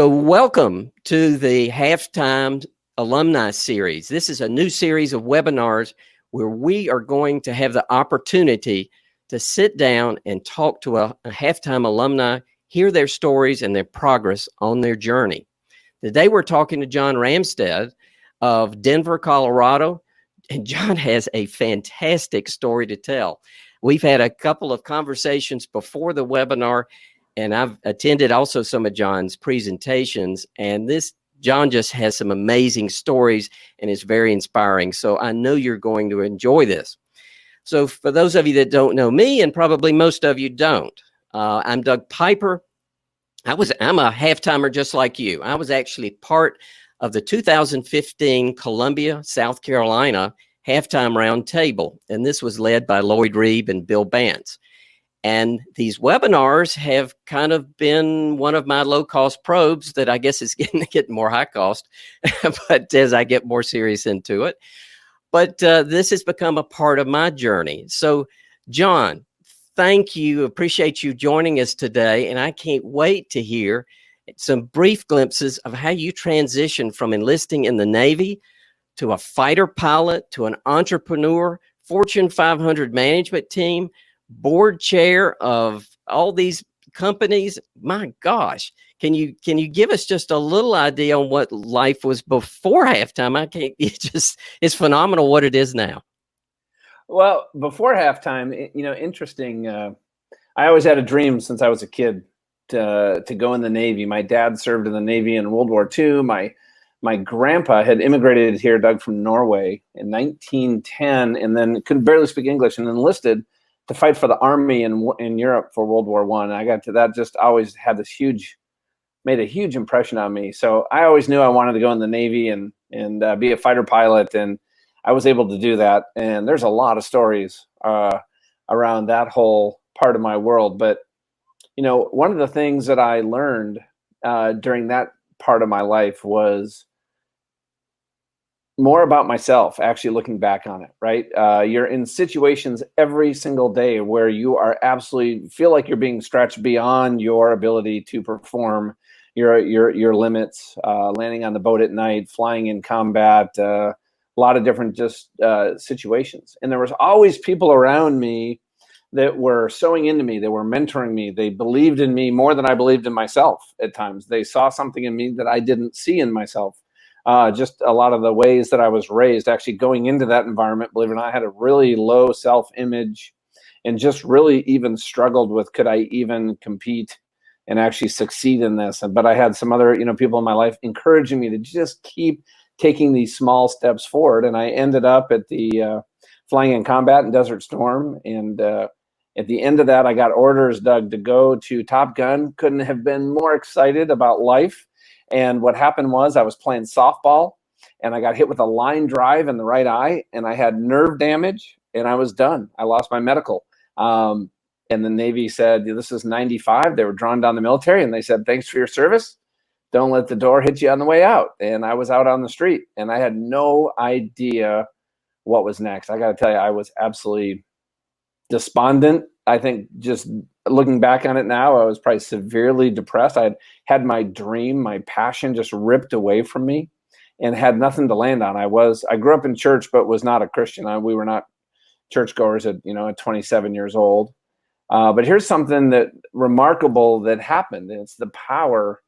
So welcome to the Halftime Alumni Series. This is a new series of webinars where we are going to have the opportunity to sit down and talk to a halftime alumni, hear their stories and their progress on their journey. Today we're talking to John Ramstead of Denver, Colorado, and John has a fantastic story to tell. We've had a couple of conversations before the webinar, and I've attended also some of John's presentations, and John just has some amazing stories and is very inspiring. So I know you're going to enjoy this. So for those of you that don't know me, and probably most of you don't, I'm Doug Piper. I'm a half-timer just like you. I was actually part of the 2015 Columbia, South Carolina halftime round table, and this was led by Lloyd Reeb and Bill Bantz. And these webinars have kind of been one of my low-cost probes that I guess is getting more high cost, but as I get more serious into it. But this has become a part of my journey. So, John, thank you. Appreciate you joining us today. And I can't wait to hear some brief glimpses of how you transitioned from enlisting in the Navy to a fighter pilot, to an entrepreneur, Fortune 500 management team, board chair of all these companies. My gosh, can you give us just a little idea on what life was before halftime? It's phenomenal what it is now. Well, before halftime, interesting. I always had a dream since I was a kid to go in the Navy. My dad served in the Navy in World War II. My grandpa had immigrated here, Doug, from Norway in 1910, and then could barely speak English and enlisted to fight for the army in Europe for World War I. I got to that, just always had made a huge impression on me. So I always knew I wanted to go in the Navy and be a fighter pilot, and I was able to do that. And there's a lot of stories around that whole part of my world. But, one of the things that I learned during that part of my life was more about myself, actually looking back on it, right? You're in situations every single day where you are absolutely feel like you're being stretched beyond your ability to perform your limits, landing on the boat at night, flying in combat, a lot of different situations. And there was always people around me that were sewing into me. They were mentoring me. They believed in me more than I believed in myself at times. They saw something in me that I didn't see in myself. Just a lot of the ways that I was raised, actually going into that environment, believe it or not, I had a really low self-image and just really even struggled with, could I even compete and actually succeed in this? But I had some other, people in my life encouraging me to just keep taking these small steps forward. And I ended up at the flying in combat in Desert Storm. And at the end of that, I got orders, Doug, to go to Top Gun. Couldn't have been more excited about life. And what happened was I was playing softball and I got hit with a line drive in the right eye and I had nerve damage and I was done. I lost my medical. And the Navy said, this is 95. They were drawing down the military and they said, thanks for your service. Don't let the door hit you on the way out. And I was out on the street and I had no idea what was next. I got to tell you, I was absolutely despondent. I think just looking back on it now, I was probably severely depressed. I had my dream, my passion just ripped away from me and had nothing to land on. I grew up in church, but was not a Christian. We were not churchgoers at 27 years old. But here's something that remarkable that happened. It's the power,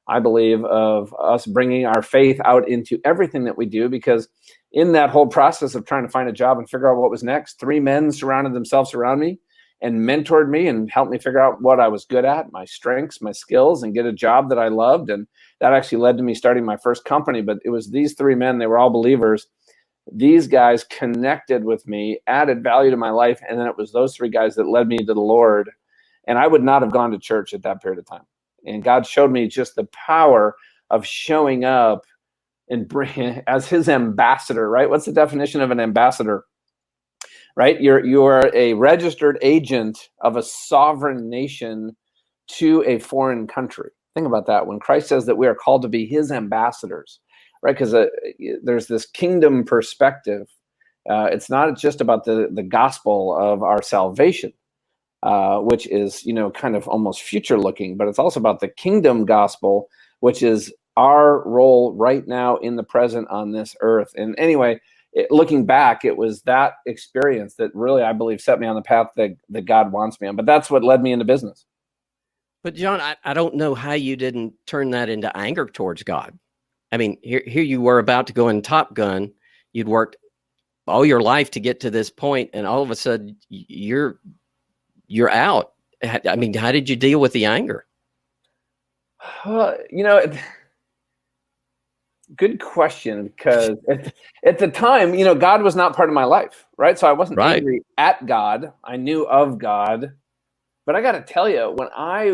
I believe, of us bringing our faith out into everything that we do, because in that whole process of trying to find a job and figure out what was next, 3 men surrounded themselves around me and mentored me and helped me figure out what I was good at, my strengths, my skills, and get a job that I loved. And that actually led to me starting my first company. But it was these 3 men, they were all believers. These guys connected with me, added value to my life. And then it was those 3 guys that led me to the Lord. And I would not have gone to church at that period of time. And God showed me just the power of showing up and bring as his ambassador, right? What's the definition of an ambassador? Right? You are a registered agent of a sovereign nation to a foreign country. Think about that. When Christ says that we are called to be his ambassadors, right? Because there's this kingdom perspective. It's not just about the gospel of our salvation, which is, kind of almost future looking, but it's also about the kingdom gospel, which is our role right now in the present on this earth. And anyway, looking back, it was that experience that really, I believe, set me on the path that God wants me on. But that's what led me into business. But John, I don't know how you didn't turn that into anger towards God. I mean, here you were about to go in Top Gun. You'd worked all your life to get to this point, and all of a sudden you're out. I mean, how did you deal with the anger? You know, good question, because at the time, you know, God was not part of my life, right? So I wasn't angry at God. I knew of God. But I got to tell you, when I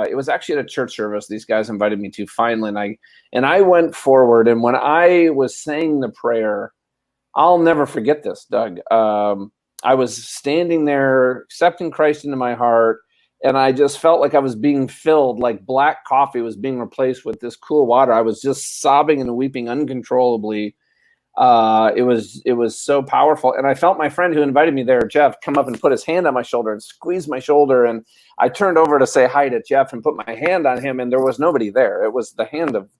it was actually at a church service these guys invited me to finally, and I went forward, and when I was saying the prayer, I'll never forget this, Doug. I was standing there accepting Christ into my heart, and I just felt like I was being filled, like black coffee was being replaced with this cool water. I was just sobbing and weeping uncontrollably. It was so powerful. And I felt my friend who invited me there, Jeff, come up and put his hand on my shoulder and squeeze my shoulder. And I turned over to say hi to Jeff and put my hand on him, and there was nobody there. It was the hand of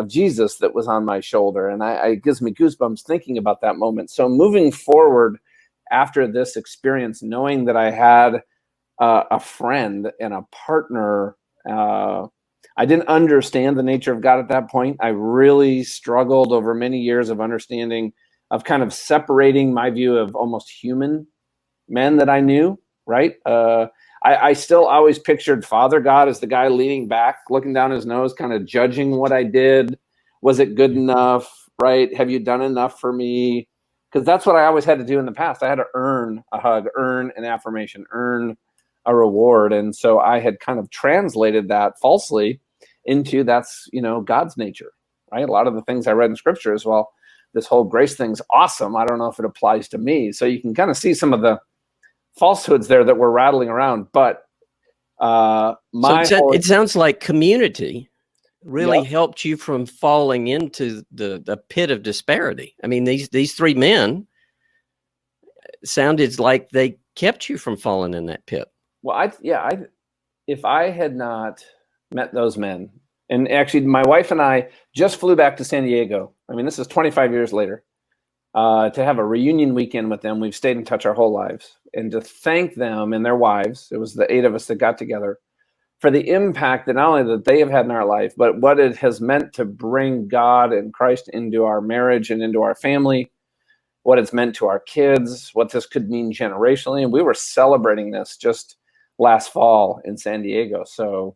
Jesus that was on my shoulder. And it gives me goosebumps thinking about that moment. So moving forward after this experience, knowing that I had a friend and a partner, I didn't understand the nature of God at that point. I really struggled over many years of understanding, of kind of separating my view of almost human men that I knew, right? I still always pictured Father God as the guy leaning back, looking down his nose, kind of judging what I did. Was it good enough, right? Have you done enough for me? Because that's what I always had to do in the past. I had to earn a hug, earn an affirmation, earn a reward. And so I had kind of translated that falsely into that's, you know, God's nature, right? A lot of the things I read in scripture as well, this whole grace thing's awesome. I don't know if it applies to me. So you can kind of see some of the falsehoods there that were rattling around. But it sounds like community really Yep. helped you from falling into the pit of disparity. I mean, these three men sounded like they kept you from falling in that pit. Well, if I had not met those men, and actually my wife and I just flew back to San Diego. I mean, this is 25 years later, to have a reunion weekend with them. We've stayed in touch our whole lives, and to thank them and their wives. It was the 8 of us that got together, for the impact that not only that they have had in our life, but what it has meant to bring God and Christ into our marriage and into our family, what it's meant to our kids, what this could mean generationally. And we were celebrating this just last fall in San Diego. So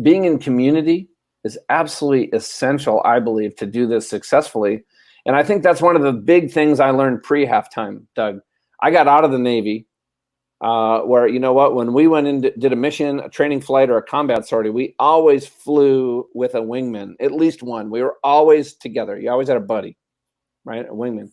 being in community is absolutely essential, I believe, to do this successfully. And I think that's one of the big things I learned pre-halftime, Doug. I got out of the Navy, where, you know what, when we went in, did a mission, a training flight, or a combat sortie, we always flew with a wingman, at least one. We were always together. You always had a buddy, right? A wingman.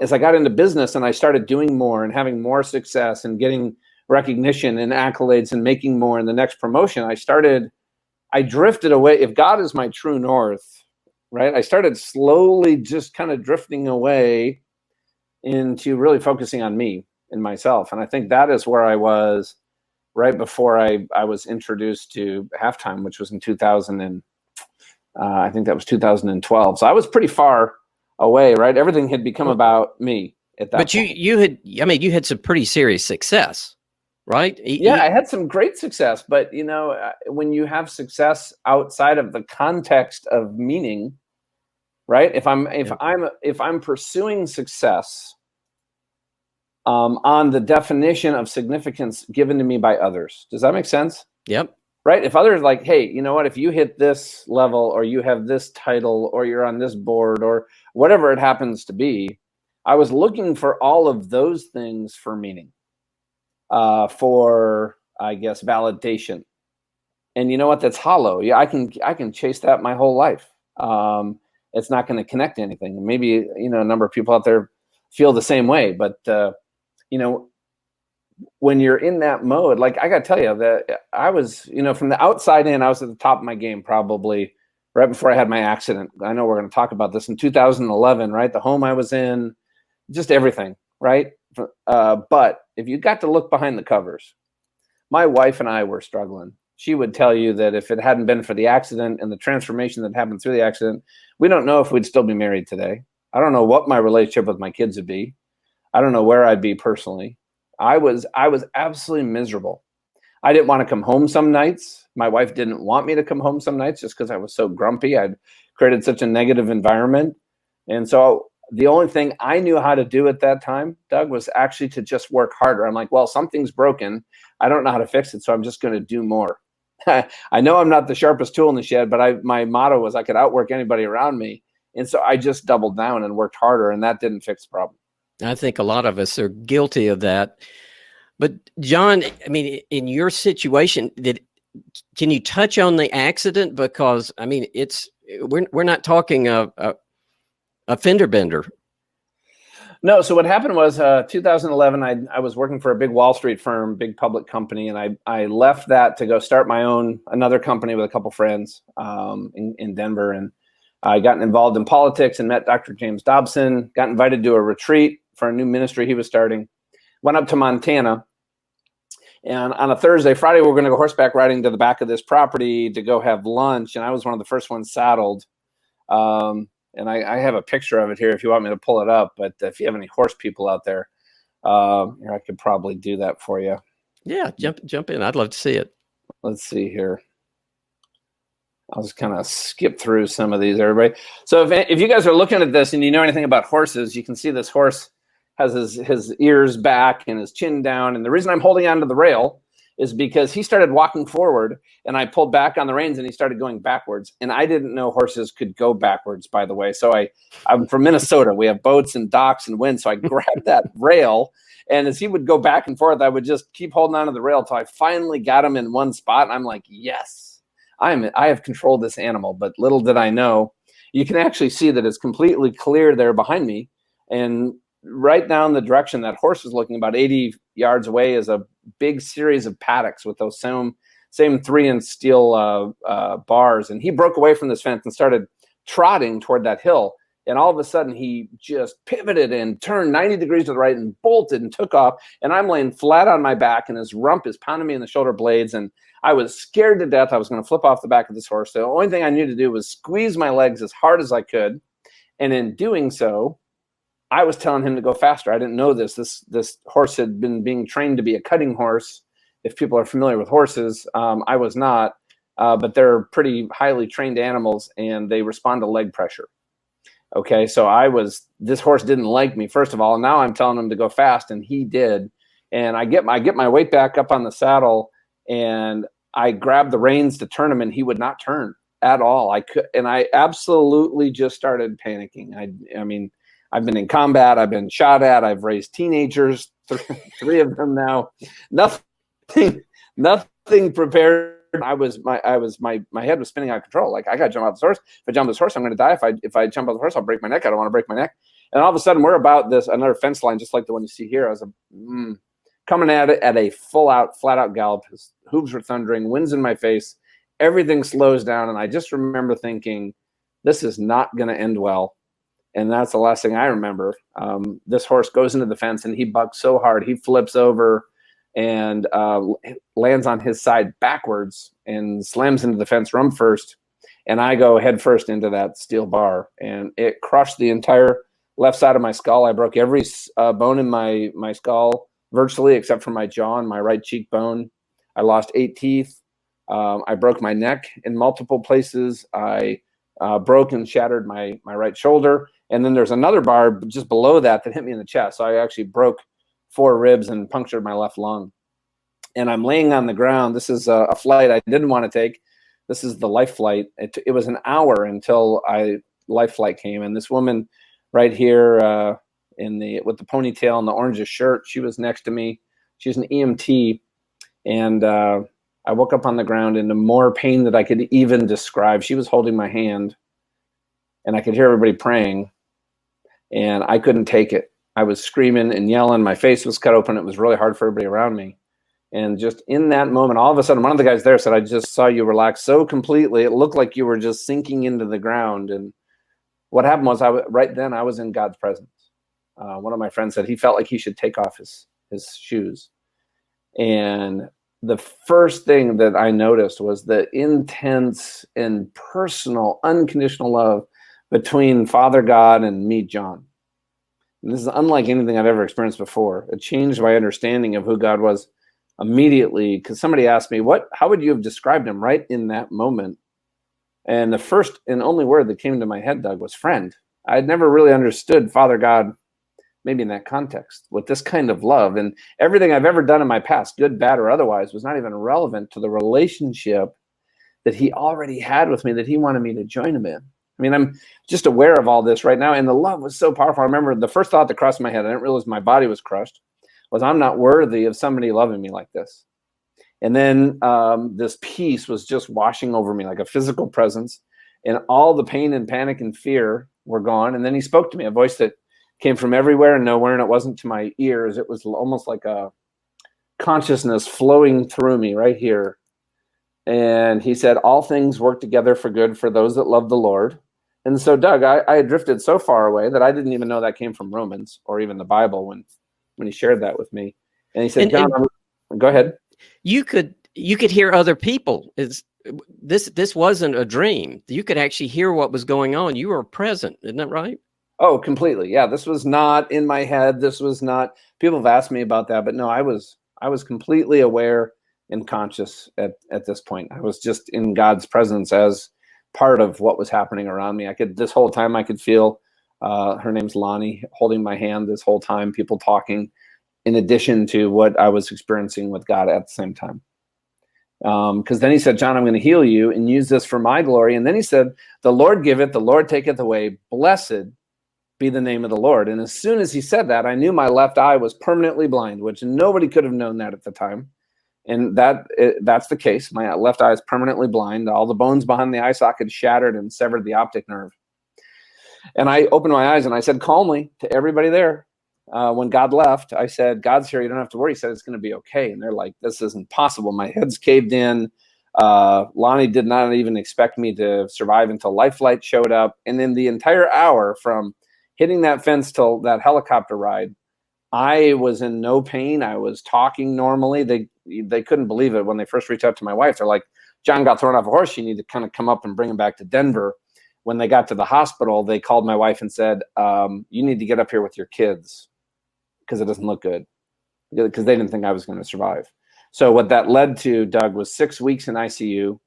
As I got into business and I started doing more and having more success and getting recognition and accolades and making more in the next promotion, I drifted away. If God is my true north, right, I started slowly just kind of drifting away into really focusing on me and myself. And I think that is where I was right before I was introduced to halftime, which was in 2000 and I think that was 2012. So I was pretty far away, right? Everything had become about me at that point. But you had some pretty serious success, right? I had some great success, but you know, when you have success outside of the context of meaning, right? If I'm pursuing success on the definition of significance given to me by others, does that make sense? Yep. Right? If others like, hey, you know what, if you hit this level, or you have this title, or you're on this board, or whatever it happens to be, I was looking for all of those things for meaning, for, I guess, validation. And you know what? That's hollow. Yeah, I can chase that my whole life. It's not going to connect to anything. Maybe, you know, a number of people out there feel the same way, but you know, when you're in that mode, like, I got to tell you that I was, you know, from the outside in, I was at the top of my game probably right before I had my accident. I know we're going to talk about this in 2011, right? The home I was in, just everything, right? But if you got to look behind the covers, my wife and I were struggling. she would tell you that if it hadn't been for the accident and the transformation that happened through the accident, we don't know if we'd still be married today. I don't know what my relationship with my kids would be. I don't know where I'd be personally. I was absolutely miserable. I didn't want to come home some nights. My wife didn't want me to come home some nights just because I was so grumpy. I'd created such a negative environment. And so the only thing I knew how to do at that time, Doug, was actually to just work harder. I'm like, well, something's broken. I don't know how to fix it, so I'm just going to do more. I know I'm not the sharpest tool in the shed, but my motto was I could outwork anybody around me. And so I just doubled down and worked harder, and that didn't fix the problem. I think a lot of us are guilty of that. But John, I mean, in your situation, can you touch on the accident? Because I mean, we're not talking a fender bender. No. So what happened was 2011, I was working for a big Wall Street firm, big public company. And I left that to go start another company with a couple friends in Denver. And I got involved in politics and met Dr. James Dobson, got invited to a retreat for a new ministry he was starting, went up to Montana. And on a Thursday, Friday, we were going to go horseback riding to the back of this property to go have lunch. And I was one of the first ones saddled. And I have a picture of it here if you want me to pull it up. But if you have any horse people out there, I could probably do that for you. Yeah, jump in. I'd love to see it. Let's see here. I'll just kind of skip through some of these, everybody. So if you guys are looking at this and you know anything about horses, you can see this horse has his ears back and his chin down. And the reason I'm holding onto the rail is because he started walking forward and I pulled back on the reins and he started going backwards. And I didn't know horses could go backwards, by the way. So I'm from Minnesota. We have boats and docks and wind. So I grabbed that rail, and as he would go back and forth, I would just keep holding onto the rail until I finally got him in one spot. And I'm like, yes, I have controlled this animal. But little did I know, you can actually see that it's completely clear there behind me. And right down the direction that horse is looking, about 80 yards away, is a big series of paddocks with those same 3-inch steel bars. And he broke away from this fence and started trotting toward that hill. And all of a sudden, he just pivoted and turned 90 degrees to the right and bolted and took off. And I'm laying flat on my back, and his rump is pounding me in the shoulder blades. And I was scared to death. I was going to flip off the back of this horse. The only thing I knew to do was squeeze my legs as hard as I could. And in doing so, I was telling him to go faster. I didn't know this. This horse had been being trained to be a cutting horse. If people are familiar with horses, I was not, but they're pretty highly trained animals, and they respond to leg pressure. Okay, so this horse didn't like me, first of all, and now I'm telling him to go fast, and he did. And I get my weight back up on the saddle, and I grabbed the reins to turn him, and he would not turn at all. I absolutely just started panicking. I mean, I've been in combat. I've been shot at. I've raised teenagers, three of them now. Nothing prepared. My head was spinning out of control. Like, I got to jump off this horse. If I jump this horse, I'm going to die. If I jump off the horse, I'll break my neck. I don't want to break my neck. And all of a sudden, we're about another fence line, just like the one you see here. I was coming at it at a flat out gallop. His hooves were thundering, winds in my face. Everything slows down, and I just remember thinking, this is not going to end well. And that's the last thing I remember. This horse goes into the fence, and he bucks so hard, he flips over and lands on his side backwards and slams into the fence rump first. And I go head first into that steel bar, and it crushed the entire left side of my skull. I broke every bone in my skull virtually, except for my jaw and my right cheekbone. I lost 8 teeth. I broke my neck in multiple places. I broke and shattered my right shoulder. And then there's another bar just below that hit me in the chest. So I actually broke 4 ribs and punctured my left lung. And I'm laying on the ground. This is a flight I didn't want to take. This is the life flight. It was an hour until life flight came. And this woman right here with the ponytail and the orangish shirt, she was next to me. She's an EMT. And I woke up on the ground in more pain than I could even describe. She was holding my hand, and I could hear everybody praying, and I couldn't take it. I was screaming and yelling. My face was cut open. It was really hard for everybody around me. And just in that moment, all of a sudden, one of the guys there said, I just saw you relax so completely. It looked like you were just sinking into the ground. And what happened was right then I was in God's presence. One of my friends said he felt like he should take off his shoes. And the first thing that I noticed was the intense and personal, unconditional love between Father God and me, John. And this is unlike anything I've ever experienced before. It changed my understanding of who God was immediately, because somebody asked me, how would you have described him right in that moment? And the first and only word that came to my head, Doug, was friend. I had never really understood Father God, maybe in that context, with this kind of love. And everything I've ever done in my past, good, bad, or otherwise, was not even relevant to the relationship that he already had with me, that he wanted me to join him in. I mean, I'm just aware of all this right now. And the love was so powerful. I remember the first thought that crossed my head, I didn't realize my body was crushed, was I'm not worthy of somebody loving me like this. And then this peace was just washing over me like a physical presence. And all the pain and panic and fear were gone. And then he spoke to me, a voice that came from everywhere and nowhere. And it wasn't to my ears. It was almost like a consciousness flowing through me right here. And he said, all things work together for good for those that love the Lord. And so, Doug, I had drifted so far away that I didn't even know that came from Romans or even the Bible when he shared that with me. And he said, John, go ahead. You could hear other people. This wasn't a dream. You could actually hear what was going on. You were present. Isn't that right? Oh, completely. Yeah. This was not in my head. This was not, people have asked me about that, but no, I was completely aware and conscious at this point. I was just in God's presence as part of what was happening around me. This whole time I could feel, her name's Lonnie, holding my hand this whole time, people talking, in addition to what I was experiencing with God at the same time. Because then he said, John, I'm going to heal you and use this for my glory. And then he said, the Lord giveth, the Lord taketh away. Blessed be the name of the Lord. And as soon as he said that, I knew my left eye was permanently blind, which nobody could have known that at the time. And that's the case. My left eye is permanently blind. All the bones behind the eye socket shattered and severed the optic nerve. And I opened my eyes and I said calmly to everybody there, when God left, I said, God's here. You don't have to worry. He said, it's going to be okay. And they're like, this isn't possible. My head's caved in. Lonnie did not even expect me to survive until Life Flight showed up. And then the entire hour from hitting that fence till that helicopter ride, I was in no pain. I was talking normally. They couldn't believe it when they first reached out to my wife. They're like, John got thrown off a horse. You need to kind of come up and bring him back to Denver. When they got to the hospital, they called my wife and said, you need to get up here with your kids because it doesn't look good, because they didn't think I was going to survive. So what that led to, Doug, was 6 weeks in ICU,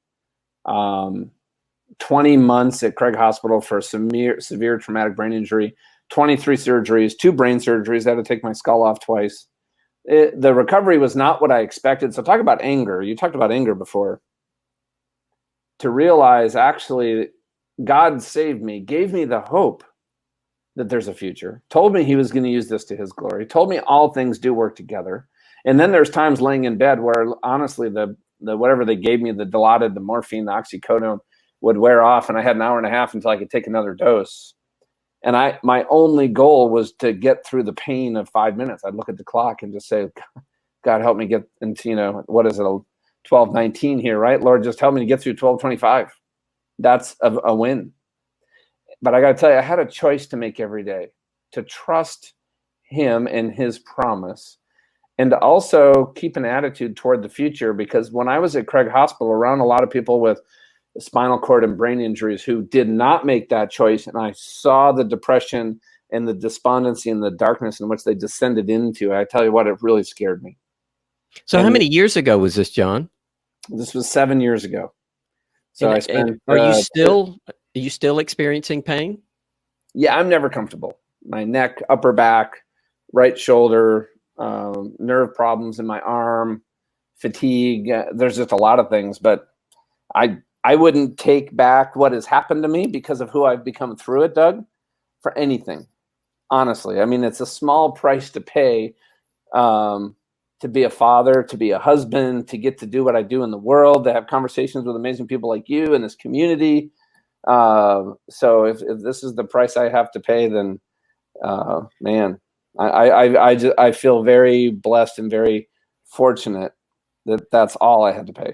20 months at Craig Hospital for severe traumatic brain injury, 23 surgeries, 2 brain surgeries. I had to take my skull off twice. The recovery was not what I expected. So talk about anger. You talked about anger before. To realize actually God saved me, gave me the hope that there's a future, told me he was going to use this to his glory, told me all things do work together. And then there's times laying in bed where honestly, the whatever they gave me, the Dilaudid, the morphine, the oxycodone would wear off. And I had an hour and a half until I could take another dose. And my only goal was to get through the pain of 5 minutes. I'd look at the clock and just say, God, help me get into, what is it, 12:19 here, right? Lord, just help me to get through 12:25. That's a win. But I got to tell you, I had a choice to make every day, to trust him and his promise, and to also keep an attitude toward the future. Because when I was at Craig Hospital, around a lot of people with spinal cord and brain injuries who did not make that choice, and I saw the depression and the despondency and the darkness in which they descended into, I tell you what, it really scared me. So how many years ago was this, John? This was 7 years ago. So I spent. Are you still experiencing pain? Yeah, I'm never comfortable. My neck, upper back, right shoulder, nerve problems in my arm, fatigue. There's just a lot of things, but I wouldn't take back what has happened to me because of who I've become through it, Doug, for anything. Honestly, I mean, it's a small price to pay, to be a father, to be a husband, to get to do what I do in the world, to have conversations with amazing people like you in this community. So if this is the price I have to pay, then man, I feel very blessed and very fortunate that that's all I had to pay.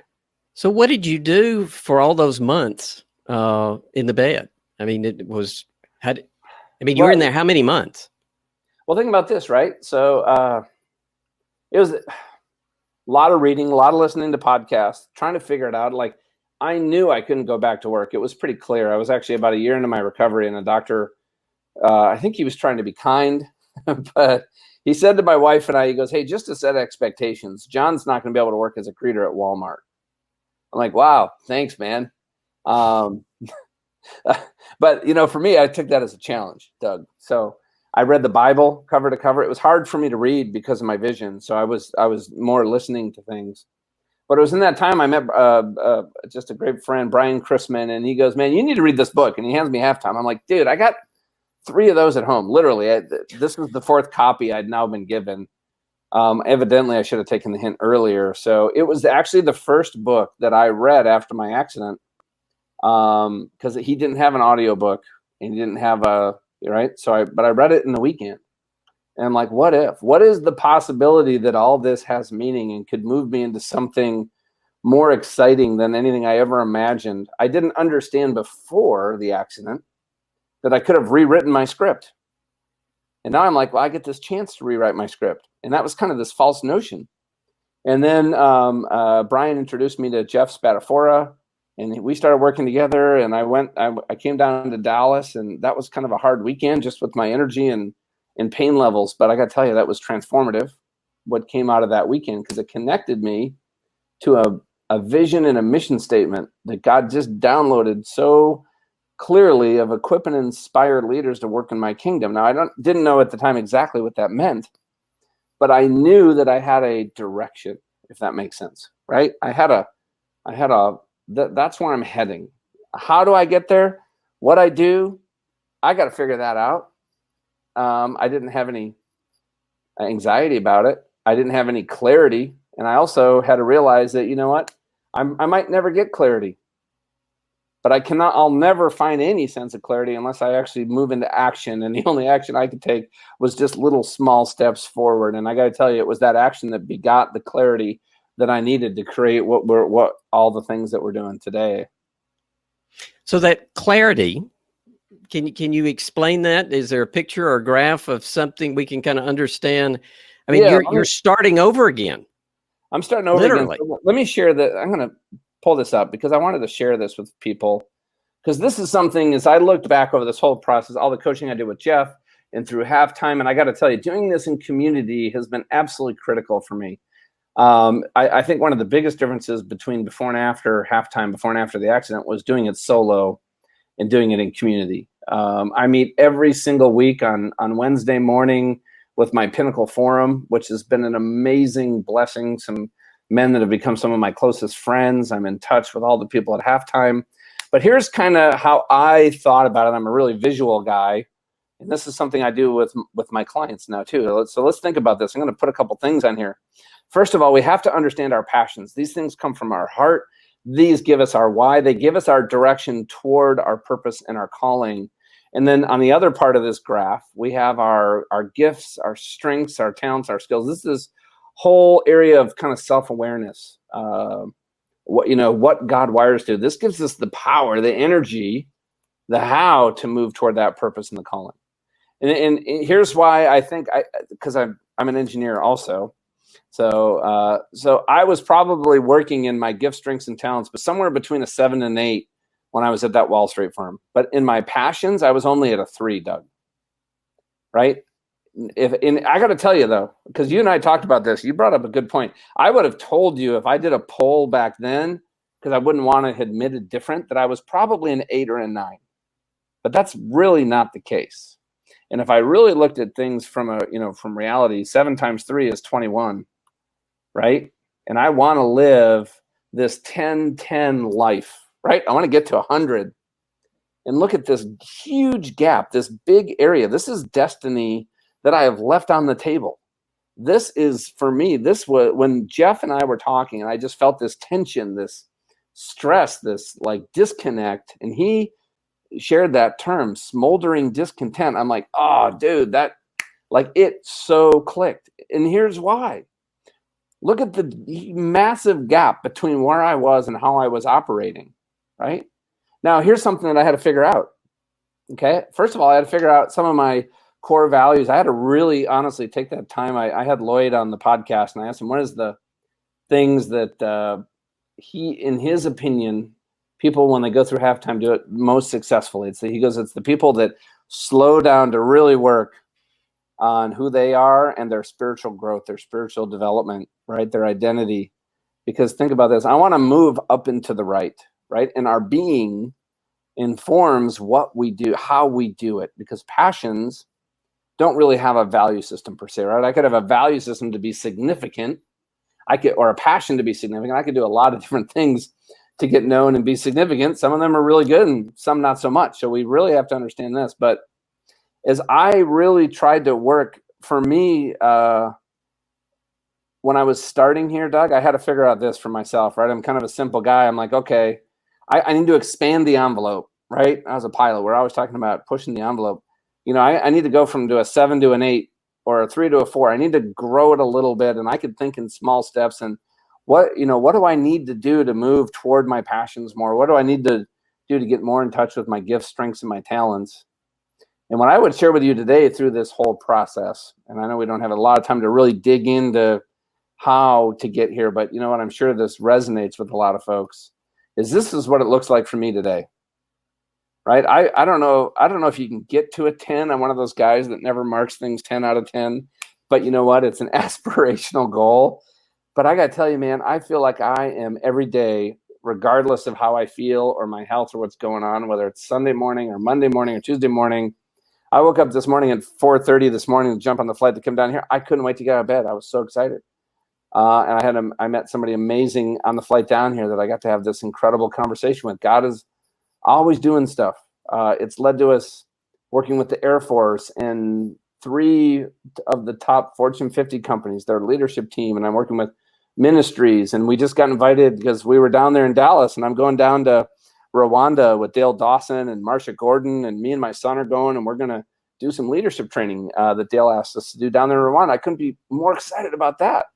So what did you do for all those months in the bed? I mean, you were in there how many months? Well, think about this, right? So it was A lot of reading, a lot of listening to podcasts, trying to figure it out. Like, I knew I couldn't go back to work. It was pretty clear. I was actually about a year into my recovery, and a doctor, I think he was trying to be kind, but he said to my wife and I, he goes, "Hey, just to set expectations, John's not going to be able to work as a greeter at Walmart." I'm like, "Wow, thanks, man." But for me, I took that as a challenge, Doug. So I read the Bible cover to cover. It was hard for me to read because of my vision, so I was more listening to things. But it was in that time I met just a great friend, Brian Chrisman, and he goes, "Man, you need to read this book." And he hands me Halftime. I'm like, "Dude, I got 3 of those at home." Literally, this was the 4th copy I'd now been given. Evidently, I should have taken the hint earlier. So it was actually the first book that I read after my accident, because he didn't have an audiobook and he didn't have right. But I read it in the weekend. And I'm like, what if? What is the possibility that all this has meaning and could move me into something more exciting than anything I ever imagined? I didn't understand before the accident that I could have rewritten my script. And now I'm like, well, I get this chance to rewrite my script. And that was kind of this false notion. And then Brian introduced me to Jeff Spatafora, and we started working together. And I came down to Dallas, and that was kind of a hard weekend just with my energy and pain levels. But I got to tell you, that was transformative, what came out of that weekend, because it connected me to a vision and a mission statement that God just downloaded so clearly of equipping inspired leaders to work in my kingdom. Now, I didn't know at the time exactly what that meant, but I knew that I had a direction, if that makes sense, right? That's where I'm heading. How do I get there? What I do, I got to figure that out. I didn't have any anxiety about it. I didn't have any clarity. And I also had to realize that, you know what? I might never get clarity, but I'll never find any sense of clarity unless I actually move into action. And the only action I could take was just little small steps forward. And I got to tell you, it was that action that begot the clarity that I needed to create what all the things that we're doing today. So that clarity, can you explain that? Is there a picture or a graph of something we can kind of understand? I mean, you're starting over again. I'm starting over literally again. So let me share that. I'm going to pull this up because I wanted to share this with people, because this is something, as I looked back over this whole process, all the coaching I did with Jeff and through Halftime, and I got to tell you, doing this in community has been absolutely critical for me. I think one of the biggest differences between before and after Halftime, before and after the accident, was doing it solo and doing it in community. I meet every single week on Wednesday morning with my Pinnacle Forum, which has been an amazing blessing. Some men that have become some of my closest friends. I'm in touch with all the people at Halftime. But here's kind of how I thought about it. I'm a really visual guy, and this is something I do with my clients now too. So let's think about this. I'm going to put a couple things on here. First of all, we have to understand our passions. These things come from our heart. These give us our why. They give us our direction toward our purpose and our calling. And then on the other part of this graph, we have our gifts, our strengths, our talents, our skills. This is whole area of kind of self-awareness. What God wires to. This gives us the power, the energy, the how to move toward that purpose and the calling. And here's why I think, because I'm an engineer also. So I was probably working in my gifts, strengths, and talents, but somewhere between a 7 and 8 when I was at that Wall Street firm. But in my passions, I was only at a 3, Doug. Right? I got to tell you though, because you and I talked about this, you brought up a good point. I would have told you if I did a poll back then, because I wouldn't want to admit it different, that I was probably an 8 or a 9. But that's really not the case. And if I really looked at things from from reality, 7 times 3 is 21, right? And I want to live this 10-10 life, right? I want to get to 100. And look at this huge gap, this big area. This is destiny that I have left on the table. This is, for me, this was when Jeff and I were talking, and I just felt this tension, this stress, this like disconnect. And he shared that term, smoldering discontent. I'm like, oh, dude, that, like, it so clicked. And here's why. Look at the massive gap between where I was and how I was operating, right? Now, here's something that I had to figure out, okay? First of all, I had to figure out some of my core values. I had to really honestly take that time. I had Lloyd on the podcast, and I asked him, what is the things that in his opinion, people, when they go through halftime, do it most successfully. It's the people that slow down to really work on who they are and their spiritual growth, their spiritual development, right? Their identity. Because think about this, I want to move up and to the right? And our being informs what we do, how we do it, because passions don't really have a value system per se, right? I could have a value system to be significant, or a passion to be significant. I could do a lot of different things to get known and be significant. Some of them are really good and some not so much. So we really have to understand this. But as I really tried to work, for me, when I was starting here, Doug, I had to figure out this for myself, right? I'm kind of a simple guy. I'm like, okay, I need to expand the envelope, right? I was a pilot. We're always talking about pushing the envelope. I need to go from a 7 to an 8 or a 3 to a 4. I need to grow it a little bit, and I could think in small steps. And what do I need to do to move toward my passions more? What do I need to do to get more in touch with my gifts, strengths, and my talents? And what I would share with you today through this whole process, and I know we don't have a lot of time to really dig into how to get here, but you know what? I'm sure this resonates with a lot of folks. This is what it looks like for me today. Right? I don't know if you can get to a 10. I'm one of those guys that never marks things 10 out of 10. But you know what? It's an aspirational goal. But I got to tell you, man, I feel like I am every day, regardless of how I feel or my health or what's going on, whether it's Sunday morning or Monday morning or Tuesday morning. I woke up this morning at 4:30 this morning to jump on the flight to come down here. I couldn't wait to get out of bed. I was so excited. And I met somebody amazing on the flight down here that I got to have this incredible conversation with. God is always doing stuff. It's led to us working with the Air Force and 3 of the top Fortune 50 companies, their leadership team. And I'm working with ministries. And we just got invited because we were down there in Dallas, and I'm going down to Rwanda with Dale Dawson and Marsha Gordon, and me and my son are going, and we're going to do some leadership training that Dale asked us to do down there in Rwanda. I couldn't be more excited about that.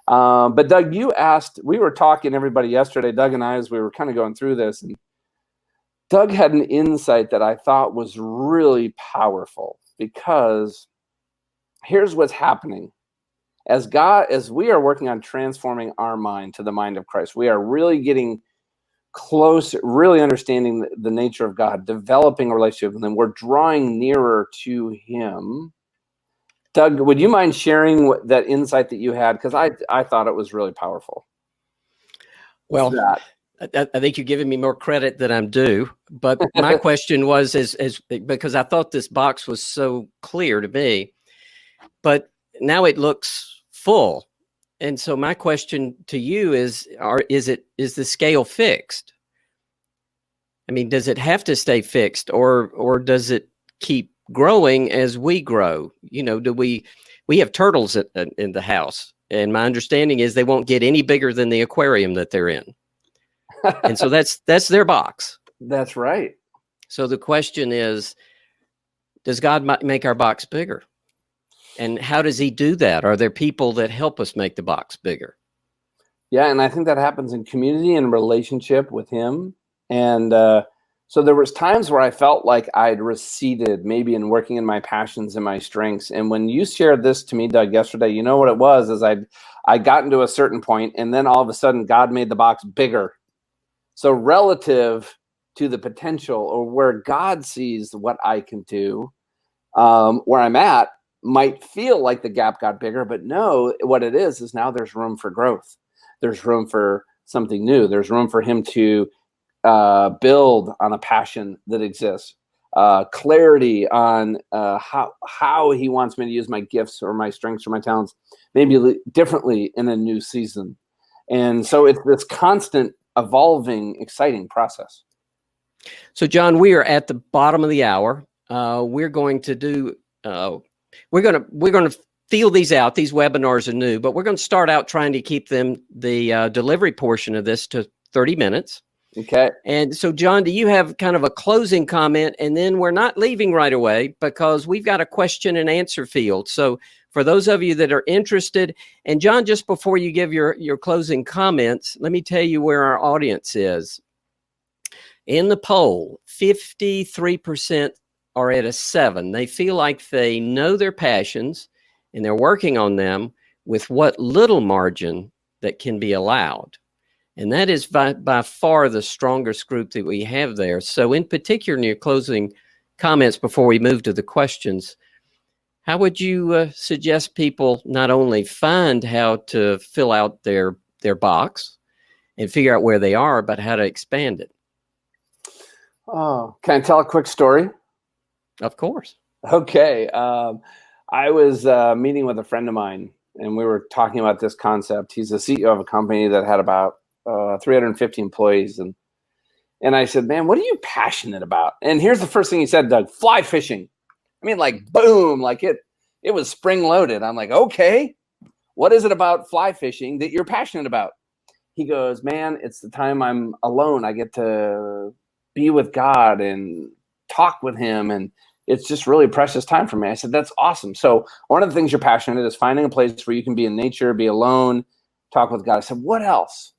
But Doug, you asked, we were talking, everybody, yesterday, Doug and I, as we were kind of going through this, and Doug had an insight that I thought was really powerful, because here's what's happening. As we are working on transforming our mind to the mind of Christ, we are really getting close, really understanding the nature of God, developing a relationship with Him. We're drawing nearer to Him. Doug, would you mind sharing that insight that you had? Because I thought it was really powerful. Well, I think you're giving me more credit than I'm due. But my question was, because I thought this box was so clear to me, but now it looks full. And so my question to you is the scale fixed? I mean, does it have to stay fixed, or does it keep growing as we grow? Do we have turtles in the house, and my understanding is they won't get any bigger than the aquarium that they're in. And so that's their box. That's right. So the question is, does God make our box bigger? And how does He do that? Are there people that help us make the box bigger? Yeah, and I think that happens in community and relationship with Him. And so there was times where I felt like I'd receded, maybe in working in my passions and my strengths. And when you shared this to me, Doug, yesterday, you know what it was, is I got into a certain point, and then all of a sudden God made the box bigger. So relative to the potential, or where God sees what I can do, where I'm at might feel like the gap got bigger, but no, what it is now there's room for growth. There's room for something new. There's room for Him to build on a passion that exists, clarity on how He wants me to use my gifts or my strengths or my talents, maybe differently in a new season. And so it's this constant evolving, exciting process. So, John, we are at the bottom of the hour. We're going to do. We're going to feel these out. These webinars are new, but we're going to start out trying to keep the delivery portion of this to 30 minutes. Okay. And so, John, do you have kind of a closing comment? And then we're not leaving right away, because we've got a question and answer field. So for those of you that are interested, and John, just before you give your closing comments, let me tell you where our audience is. In the poll, 53% are at a 7. They feel like they know their passions and they're working on them with what little margin that can be allowed. And that is by far the strongest group that we have there. So in particular, in your closing comments before we move to the questions, how would you suggest people not only find how to fill out their box and figure out where they are, but how to expand it? Oh, can I tell a quick story? Of course. Okay. I was meeting with a friend of mine, and we were talking about this concept. He's the CEO of a company that had about 350 employees. And I said, man, what are you passionate about? And here's the first thing he said, Doug: fly fishing. I mean, like, boom, like it was spring loaded. I'm like, okay, what is it about fly fishing that you're passionate about? He goes, man, it's the time I'm alone. I get to be with God and talk with him. And it's just really precious time for me. I said, that's awesome. So one of the things you're passionate is finding a place where you can be in nature, be alone, talk with God. I said, what else?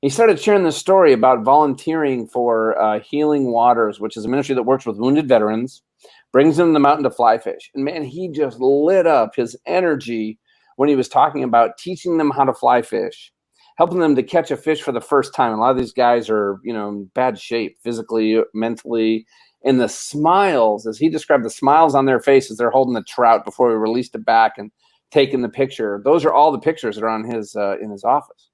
He started sharing this story about volunteering for Healing Waters, which is a ministry that works with wounded veterans, brings them to the mountain to fly fish. And man, he just lit up. His energy when he was talking about teaching them how to fly fish, helping them to catch a fish for the first time. A lot of these guys are, in bad shape, physically, mentally. And the smiles, as he described, the smiles on their faces, they're holding the trout before we released it back and taking the picture. Those are all the pictures that are on his in his office.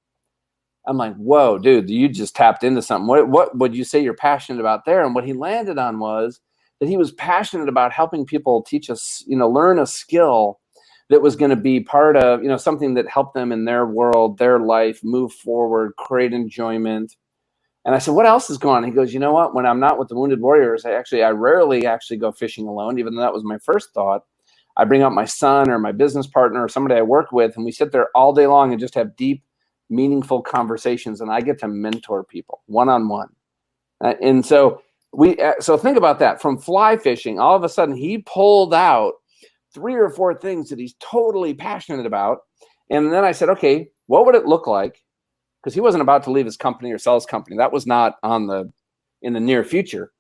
I'm like, whoa, dude, you just tapped into something. What would you say you're passionate about there? And what he landed on was that he was passionate about helping people teach us, learn a skill that was going to be part of, something that helped them in their world, their life, move forward, create enjoyment. And I said, what else is going on? He goes, you know what? When I'm not with the Wounded Warriors, I rarely actually go fishing alone, even though that was my first thought. I bring up my son or my business partner or somebody I work with, and we sit there all day long and just have deep, meaningful conversations. And I get to mentor people one-on-one. And so think about that. From fly fishing, all of a sudden he pulled out 3 or 4 things that he's totally passionate about. And then I said, okay, what would it look like? Because he wasn't about to leave his company or sell his company. That was not in the near future.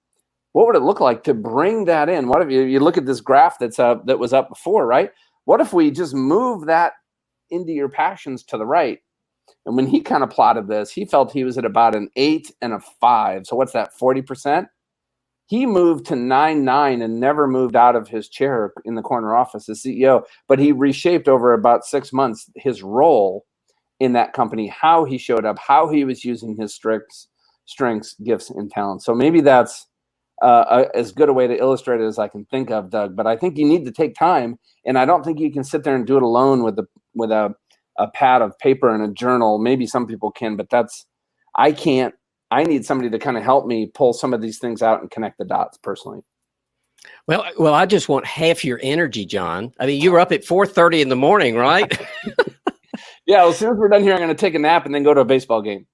What would it look like to bring that in? What if you look at this graph that was up before, right? What if we just move that into your passions to the right? And when he kind of plotted this, he felt he was at about an 8 and a 5. So what's that, 40%? He moved to 9.9 and never moved out of his chair in the corner office as CEO. But he reshaped over about 6 months his role in that company, how he showed up, how he was using his strengths, gifts, and talents. So maybe that's as good a way to illustrate it as I can think of, Doug. But I think you need to take time, and I don't think you can sit there and do it alone with a pad of paper and a journal. Maybe some people can, but I can't. I need somebody to kind of help me pull some of these things out and connect the dots personally. Well, I just want half your energy, John. I mean, you were up at 4:30 in the morning, right? Yeah, as soon as we're done here, I'm going to take a nap and then go to a baseball game.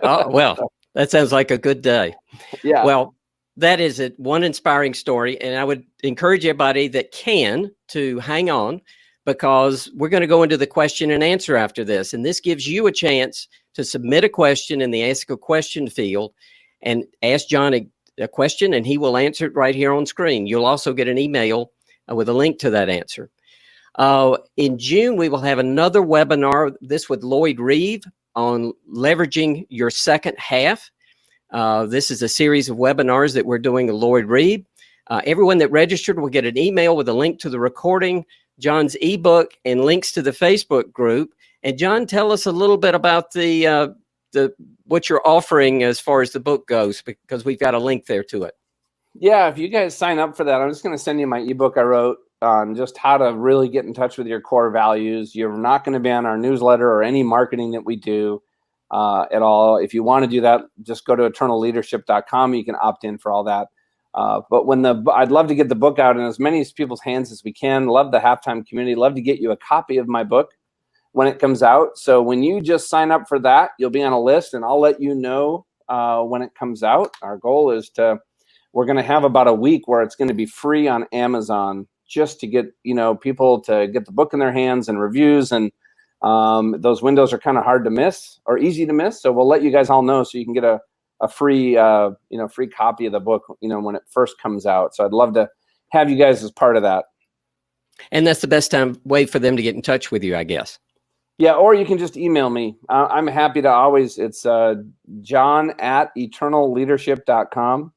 Oh, well, that sounds like a good day. Yeah. Well, that is one inspiring story. And I would encourage everybody that can to hang on, because we're going to go into the question and answer after this. And this gives you a chance to submit a question in the Ask a Question field and ask John a question, and he will answer it right here on screen. You'll also get an email with a link to that answer. In June, we will have another webinar, this with Lloyd Reeve, on leveraging your second half. This is a series of webinars that we're doing with Lloyd Reeve. Everyone that registered will get an email with a link to the recording, John's ebook, and links to the Facebook group. And John, tell us a little bit about the what you're offering as far as the book goes, because we've got a link there to it. Yeah, if you guys sign up for that, I'm just going to send you my ebook I wrote on just how to really get in touch with your core values. You're not going to be on our newsletter or any marketing that we do at all. If you want to do that, just go to eternalleadership.com. You can opt in for all that. But I'd love to get the book out in as many people's hands as we can. Love the halftime community. Love to get you a copy of my book when it comes out. So when you just sign up for that, you'll be on a list, and I'll let you know when it comes out. Our goal is we're going to have about a week where it's going to be free on Amazon, just to get people to get the book in their hands and reviews. And those windows are kind of hard to miss or easy to miss. So we'll let you guys all know so you can get a free free copy of the book when it first comes out. So I'd love to have you guys as part of that. And that's the best way for them to get in touch with you, I guess. Yeah, or you can just email me. I'm happy to always, it's john@eternalleadership.com,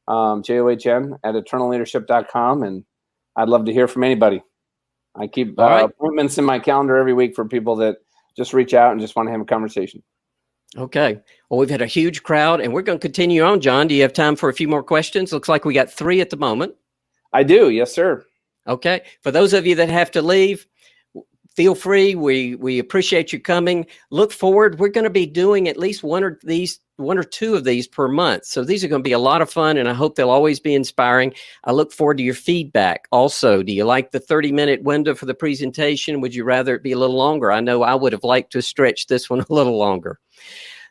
JOHN at eternalleadership.com. And I'd love to hear from anybody. I keep All right. appointments in my calendar every week for people that just reach out and just want to have a conversation. Okay. Well, we've had a huge crowd, and we're going to continue on. John, do you have time for a few more questions? Looks like we got 3 at the moment. I do. Yes, sir. Okay. For those of you that have to leave, feel free. We appreciate you coming. Look forward. We're going to be doing at least one or two of these per month. So these are going to be a lot of fun, and I hope they'll always be inspiring. I look forward to your feedback. Also, do you like the 30-minute window for the presentation? Would you rather it be a little longer? I know I would have liked to stretch this one a little longer.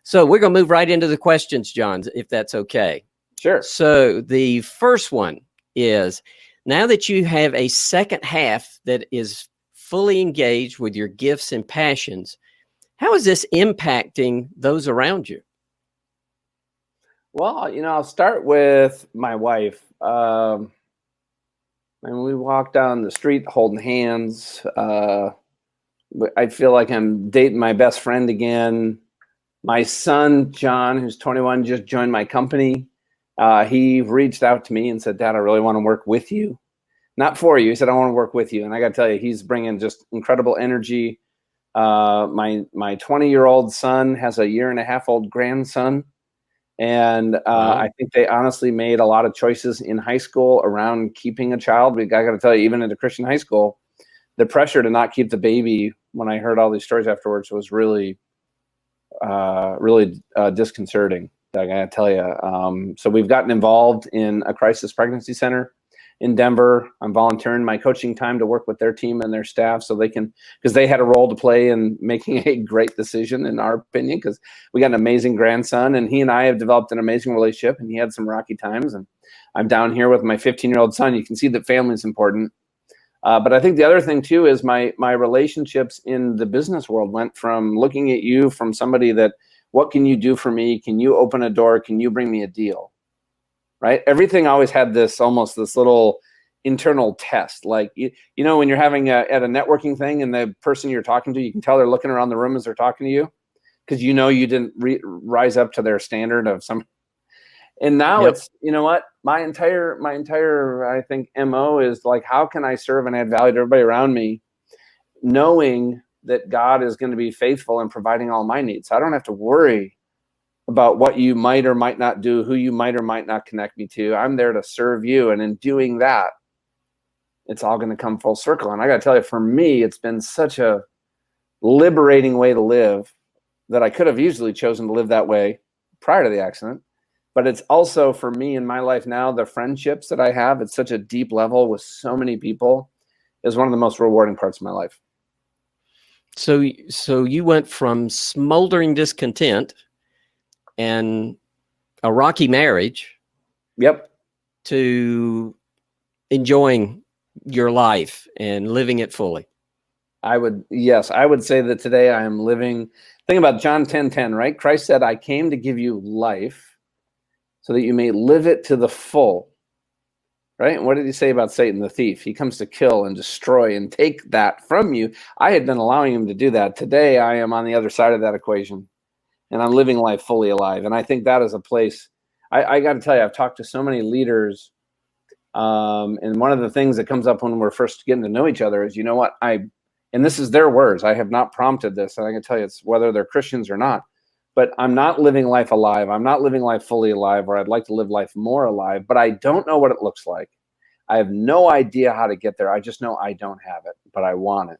So we're going to move right into the questions, John, if that's okay. Sure. So the first one is, now that you have a second half that is fully engaged with your gifts and passions, how is this impacting those around you? Well, I'll start with my wife. And we walk down the street holding hands. I feel like I'm dating my best friend again. My son, John, who's 21, just joined my company. He reached out to me and said, Dad, I really want to work with you. Not for you. He said, I want to work with you. And I got to tell you, he's bringing just incredible energy. My 20-year-old son has a 1.5-year-old grandson. And Wow. I think they honestly made a lot of choices in high school around keeping a child. I got to tell you, even in a Christian high school, the pressure to not keep the baby, when I heard all these stories afterwards, was really disconcerting. I gotta tell you. So we've gotten involved in a crisis pregnancy center in Denver. I'm volunteering my coaching time to work with their team and their staff so they can, because they had a role to play in making a great decision, in our opinion, because we got an amazing grandson, and he and I have developed an amazing relationship, and he had some rocky times. And I'm down here with my 15-year-old son. You can see that family is important. But I think the other thing too is my relationships in the business world went from looking at you from somebody that, what can you do for me? Can you open a door? Can you bring me a deal? Right? Everything always had this little internal test. Like, when you're having at a networking thing and the person you're talking to, you can tell they're looking around the room as they're talking to you, because you didn't rise up to their standard of some. And now It's, what, my entire, I think, MO is like, how can I serve and add value to everybody around me, knowing that God is going to be faithful in providing all my needs. So I don't have to worry about what you might or might not do, who you might or might not connect me to. I'm there to serve you. And in doing that, it's all going to come full circle. And I got to tell you, for me, it's been such a liberating way to live that I could have easily chosen to live that way prior to the accident. But it's also, for me in my life now, the friendships that I have at such a deep level with so many people is one of the most rewarding parts of my life. So you went from smoldering discontent and a rocky marriage, yep, to enjoying your life and living it fully. I would say that today I am living. Think about John 10:10, right? Christ said, I came to give you life so that you may live it to the full. Right? And what did he say about Satan, the thief? He comes to kill and destroy and take that from you. I had been allowing him to do that. Today, I am on the other side of that equation, and I'm living life fully alive. And I think that is a place, I got to tell you, I've talked to so many leaders, and one of the things that comes up when we're first getting to know each other is, and this is their words, I have not prompted this, and I can tell you, it's whether they're Christians or not, but I'm not living life alive. I'm not living life fully alive, or I'd like to live life more alive, but I don't know what it looks like. I have no idea how to get there. I just know I don't have it, but I want it.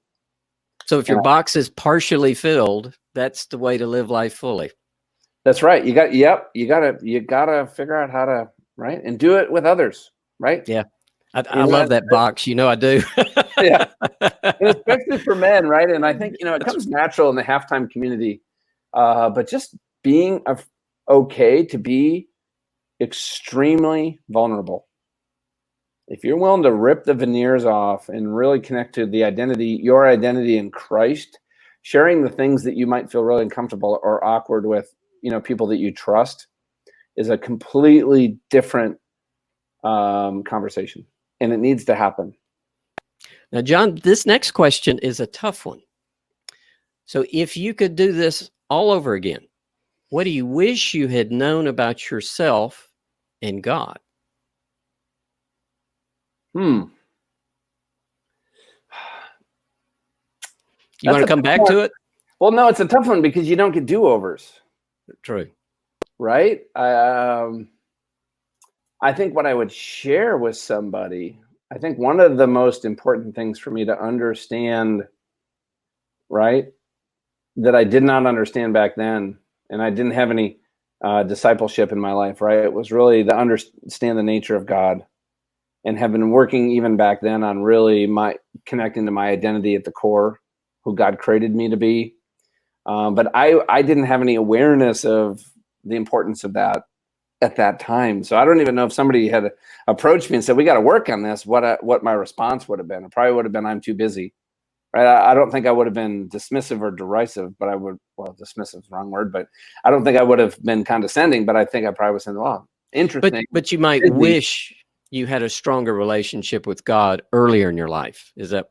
So if your box is partially filled, that's the way to live life fully. That's right. You got to figure out how to, right? And do it with others, right? Yeah. I love that box. I do. Yeah. And especially for men, right? And I think, it comes natural in the halftime community. But just being okay to be extremely vulnerable. If you're willing to rip the veneers off and really connect to the identity, your identity in Christ, sharing the things that you might feel really uncomfortable or awkward with, people that you trust, is a completely different conversation, and it needs to happen. Now, John, this next question is a tough one. So if you could do this all over again, what do you wish you had known about yourself and God? Hmm. You want to come back to it? Well, no, it's a tough one because you don't get do-overs. True. Right? I think what I would share with somebody, I think one of the most important things for me to understand, right, that I did not understand back then, and I didn't have any discipleship in my life, right? It was really to understand the nature of God, and have been working even back then on really connecting to my identity at the core, who God created me to be. But I didn't have any awareness of the importance of that at that time. So I don't even know if somebody had approached me and said, we got to work on this, what my response would have been. It probably would have been, I'm too busy. Right? I don't think I would have been dismissive or derisive, but I would, well, dismissive is the wrong word, but I don't think I would have been condescending, but I think I probably was saying, well, interesting. But you might wish you had a stronger relationship with God earlier in your life. Is that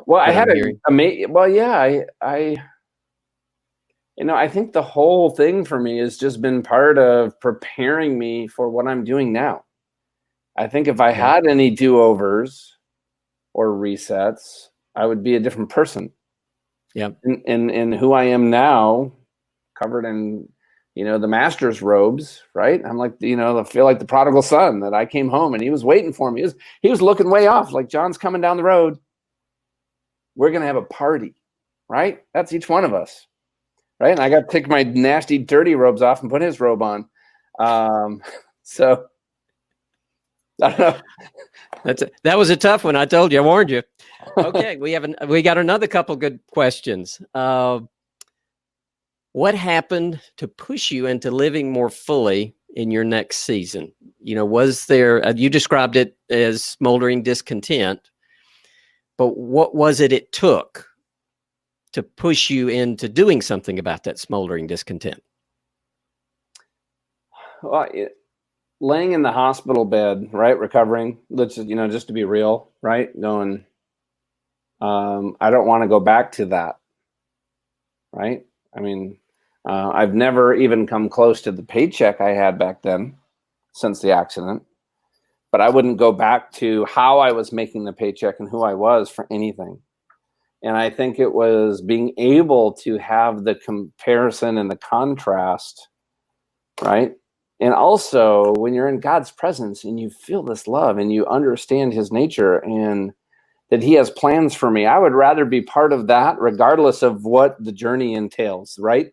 well, I had hearing? well, yeah, I think the whole thing for me has just been part of preparing me for what I'm doing now. I think if I had any do-overs or resets, I would be a different person. Yeah. And who I am now, covered in, the master's robes, right? I'm like, I feel like the prodigal son, that I came home and he was waiting for me. He was looking way off, like, John's coming down the road. We're going to have a party, right? That's each one of us. Right. And I got to take my nasty, dirty robes off and put his robe on. So I don't know. That was a tough one. I told you, I warned you. Okay. We got another couple good questions. What happened to push you into living more fully in your next season? Was there, you described it as smoldering discontent, but what was it took to push you into doing something about that smoldering discontent? Well, laying in the hospital bed, right, recovering. Let's just to be real, right, going. I don't want to go back to that. Right. I mean, I've never even come close to the paycheck I had back then, since the accident. But I wouldn't go back to how I was making the paycheck and who I was for anything. And I think it was being able to have the comparison and the contrast, right? And also when you're in God's presence and you feel this love and you understand his nature and that he has plans for me, I would rather be part of that regardless of what the journey entails, right?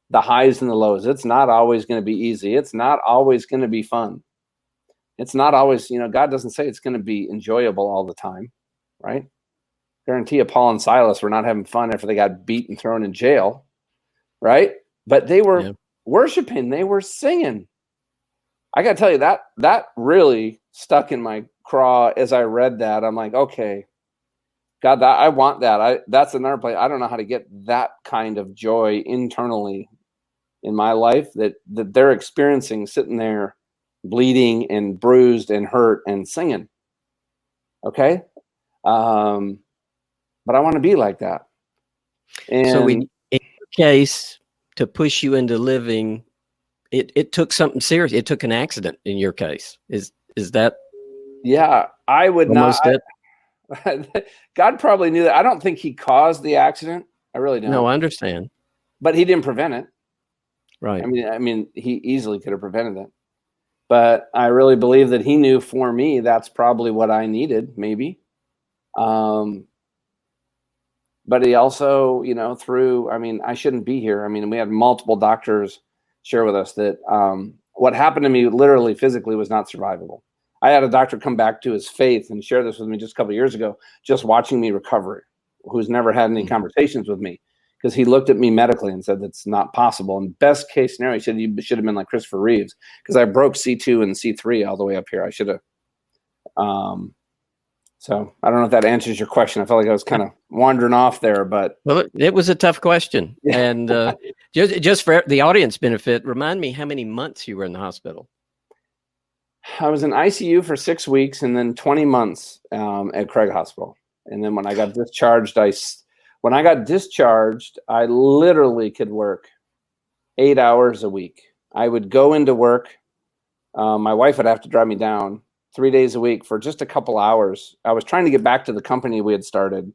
The highs and the lows. It's not always going to be easy. It's not always going to be fun. It's not always, God doesn't say it's going to be enjoyable all the time, right? Guarantee you Paul and Silas were not having fun after they got beat and thrown in jail, right? But they were worshiping, they were singing. I got to tell you, that really stuck in my craw as I read that. I'm like, okay, God, I want that. That's another place. I don't know how to get that kind of joy internally in my life that they're experiencing, sitting there bleeding and bruised and hurt and singing. Okay. But I want to be like that. And so in your case, to push you into living, it took something serious. It took an accident in your case. Is that? Yeah, I would not. God probably knew that. I don't think he caused the accident. I really don't. No, I understand. But he didn't prevent it. Right. I mean, he easily could have prevented it. But I really believe that he knew for me that's probably what I needed, maybe. But he also, I shouldn't be here. I mean, we had multiple doctors share with us that what happened to me literally physically was not survivable. I had a doctor come back to his faith and share this with me just a couple of years ago, just watching me recover, who's never had any conversations with me, because he looked at me medically and said that's not possible. And best case scenario, he said you should have been like Christopher Reeves, because I broke C2 and C3 all the way up here. I should have. So I don't know if that answers your question. I felt like I was kind of wandering off there, but it was a tough question. Yeah. And just for the audience benefit, remind me how many months you were in the hospital. I was in ICU for 6 weeks and then 20 months at Craig Hospital. And then when I got discharged, I When I got discharged, I literally could work 8 hours a week. I would go into work. My wife would have to drive me down 3 days a week for just a couple hours. I was trying to get back to the company we had started.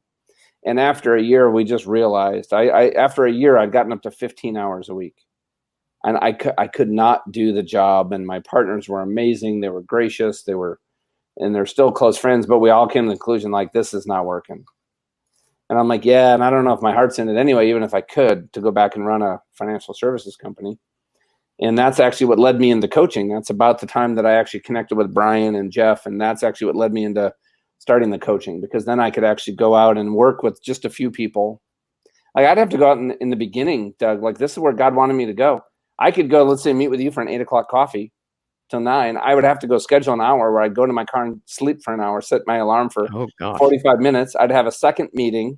And after a year, we just realized, after a year, I'd gotten up to 15 hours a week. And I could not do the job. And my partners were amazing. They were gracious. And they're still close friends, but we all came to the conclusion, like, this is not working. And I'm like, yeah, and I don't know if my heart's in it anyway, even if I could, to go back and run a financial services company. And that's actually what led me into coaching. That's about the time that I actually connected with Brian and Jeff. And that's actually what led me into starting the coaching, because then I could actually go out and work with just a few people. Like, I'd have to go out in the beginning, Doug, like, this is where God wanted me to go. I could go, let's say, meet with you for an 8 o'clock coffee till 9. I would have to go schedule an hour where I'd go to my car and sleep for an hour, set my alarm for 45 minutes. I'd have a second meeting,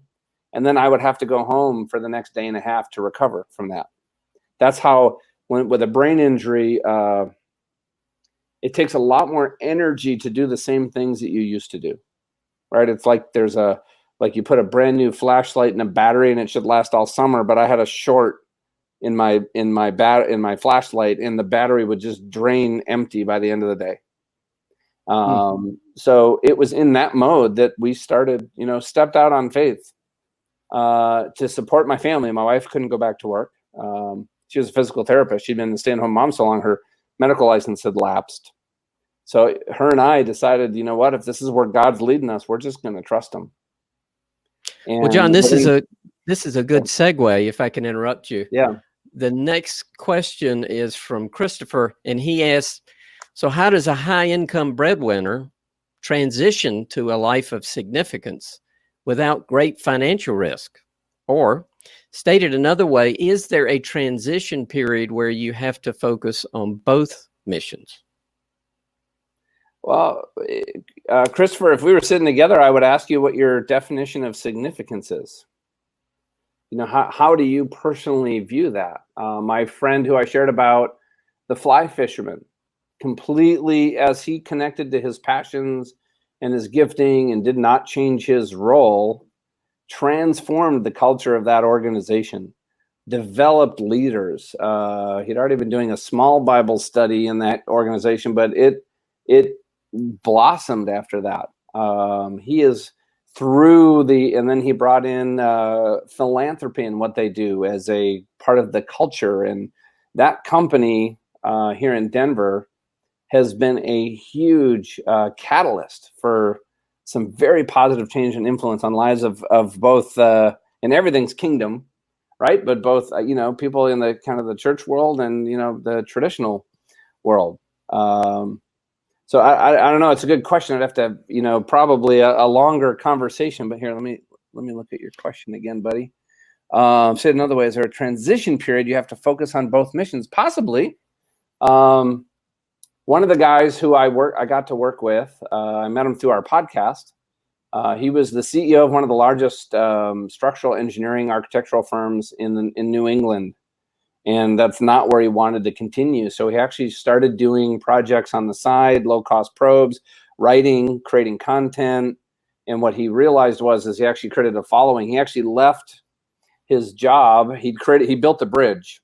and then I would have to go home for the next day and a half to recover from that. That's how, with a brain injury, it takes a lot more energy to do the same things that you used to do, right? It's like like you put a brand new flashlight in a battery and it should last all summer, but I had a short in my flashlight, and the battery would just drain empty by the end of the day. So it was in that mode that we started, stepped out on faith to support my family. My wife couldn't go back to work. She was a physical therapist. She'd been a stay-at-home mom so long, her medical license had lapsed. So her and I decided, you know what, if this is where God's leading us, we're just going to trust him. And well, John, this is a good segue, if I can interrupt you. Yeah. The next question is from Christopher, and he asks, so how does a high-income breadwinner transition to a life of significance without great financial risk? Or, stated another way, is there a transition period where you have to focus on both missions? Well, Christopher, if we were sitting together, I would ask you what your definition of significance is. How do you personally view that? My friend who I shared about, the fly fisherman, completely, as he connected to his passions and his gifting and did not change his role, transformed the culture of that organization, developed leaders. He'd already been doing a small Bible study in that organization, but it blossomed after that. He is and then he brought in philanthropy and what they do as a part of the culture. And that company here in Denver has been a huge catalyst for some very positive change and influence on lives of both, and everything's kingdom, right? But both, people in the kind of the church world and, the traditional world. So I don't know. It's a good question. I'd have to, probably a longer conversation. But here, let me look at your question again, buddy. Said another way, is there a transition period you have to focus on both missions? Possibly. One of the guys who I got to work with, I met him through our podcast. He was the CEO of one of the largest structural engineering architectural firms in New England. And that's not where he wanted to continue. So he actually started doing projects on the side, low-cost probes, writing, creating content. And what he realized is he actually created a following. He actually left his job. He built a bridge,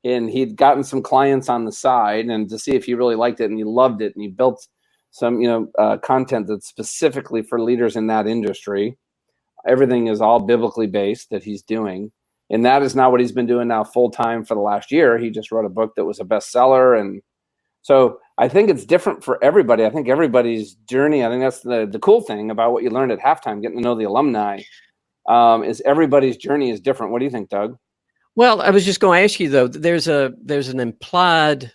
and he'd gotten some clients on the side and to see if he really liked it, and he loved it. And he built some, content that's specifically for leaders in that industry. Everything is all biblically based that he's doing. And that is not what he's been doing now full time for the last year. He just wrote a book that was a bestseller. And so I think it's different for everybody. I think everybody's journey, I think that's the cool thing about what you learned at halftime, getting to know the alumni, is everybody's journey is different. What do you think, Doug? Well, I was just going to ask you, though, there's an implied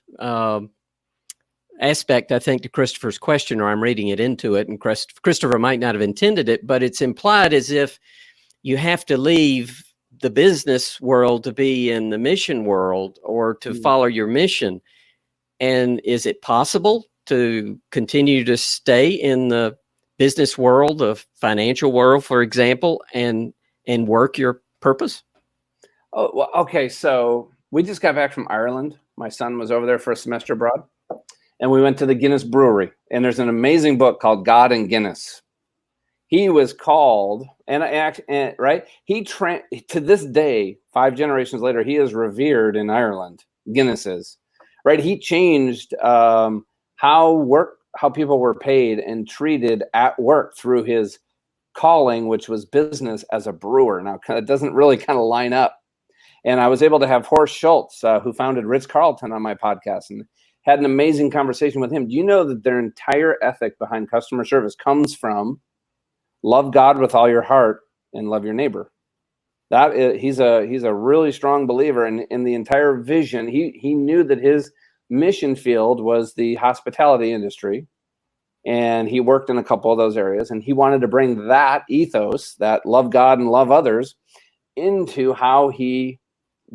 aspect, I think, to Christopher's question, or I'm reading it into it, and Christopher might not have intended it, but it's implied as if you have to leave the business world to be in the mission world or to follow your mission. And is it possible to continue to stay in the business world, the financial world, for example, and work your purpose? Oh, well, okay. So we just got back from Ireland. My son was over there for a semester abroad, and we went to the Guinness Brewery. And there's an amazing book called God and Guinness. he was called, and right, to this day, 5 generations later, he is revered in Ireland. Guinness is, right? He changed how people were paid and treated at work through his calling, which was business as a brewer. Now, it doesn't really kind of line up. And I was able to have Horst Schultz, who founded Ritz-Carlton, on my podcast, and had an amazing conversation with him. Do you know that their entire ethic behind customer service comes from love God with all your heart and love your neighbor? He's a really strong believer in the entire vision. He knew that his mission field was the hospitality industry, and he worked in a couple of those areas, and he wanted to bring that ethos, that love God and love others, into how he